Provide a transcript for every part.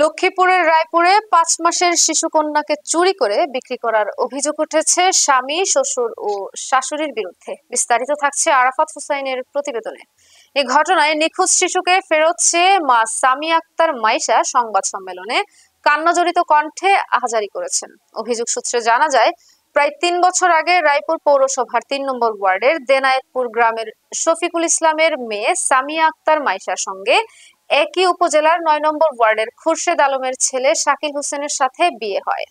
লক্ষ্মীপুরের রায়পুরে ৫ মাসের শিশুকন্যাকে চুরি করে বিক্রি করার অভিযোগ উঠেছে স্বামী, শ্বশুর ও শাশুড়ির বিরুদ্ধে। বিস্তারিত থাকছে আরাফাত হোসাইনের প্রতিবেদনে। এই ঘটনায় নিখোঁজ শিশুকে ফেরত চেয়ে মা সামিয়া আক্তার মাইশা সংবাদ সম্মেলনে কান্নাজড়িত কণ্ঠে আহাজারি করেছেন। অভিযোগ সূত্রে জানা যায়, প্রায় ৩ বছর আগে রায়পুর পৌরসভার ৩ নম্বর ওয়ার্ডের দেনায়েতপুর গ্রামের শফিকুল ইসলামের মেয়ে সামিয়া আক্তার মাইশার সঙ্গে একই উপজেলার ৯ নম্বর ওয়ার্ডের খুরশেদ আলমের ছেলে শাকিল হোসেনের সাথে বিয়ে হয়।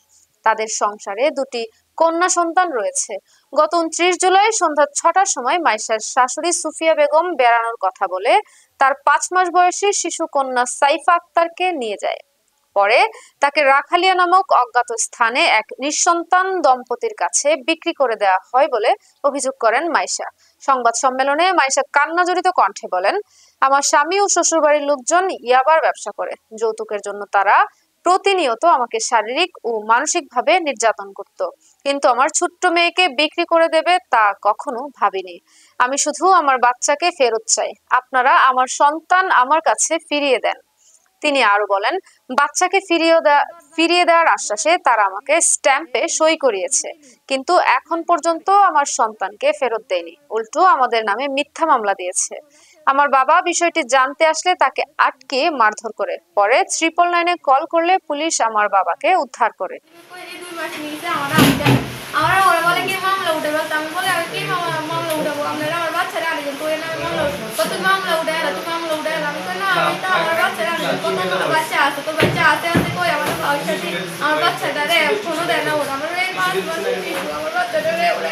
তাদের সংসারে দুটি কন্যা সন্তান রয়েছে। গত ২৯ জুলাই সন্ধ্যা ৬টার সময় মাইশার শাশুড়ি সুফিয়া বেগম বেড়ানোর কথা বলে তার ৫ মাস বয়সী শিশু কন্যা সাইফা আক্তারকে নিয়ে যায়। পরে তাকে রাখালিয়া নামক অজ্ঞাত স্থানে এক নিঃসন্তান দম্পতির কাছে বিক্রি করে দেওয়া হয় বলে অভিযোগ করেন মাইশা। সংবাদ সম্মেলনে মাইশা কান্নাজড়িত কণ্ঠে বলেন, আমার স্বামী ও শ্বশুরবাড়ির লোকজন ইয়াবার ব্যবসা করে। যৌতুকের জন্য তারা প্রতিনিয়ত আমাকে শারীরিক ও মানসিকভাবে নির্যাতন করত, কিন্তু আমার ছোট্ট মেয়েকে বিক্রি করে দেবে তা কখনো ভাবিনি। আমি শুধু আমার বাচ্চাকে ফেরত চাই। আপনারা আমার সন্তান আমার কাছে ফিরিয়ে দেন। তিনি আরো বলেন, বাচ্চাকে ফিরিয়ে দেওয়ার আশ্বাসে তারা আমাকে স্ট্যাম্পে সই করিয়েছে, কিন্তু এখন পর্যন্ত আমার সন্তানকে ফেরত দেয়নি, উল্টো আমাদের নামে মিথ্যা মামলা দিয়েছে। আমার বাবা বিষয়টি জানতে আসলে তাকে আটকে মারধর করে। পরে 999-এ কল করলে পুলিশ আমার বাবাকে উদ্ধার করে। আমার বাচ্চাটারে এখনো দেয় না, ওরা আমার এই 5 বছর শিশু আমার বাচ্চাটারে ওরা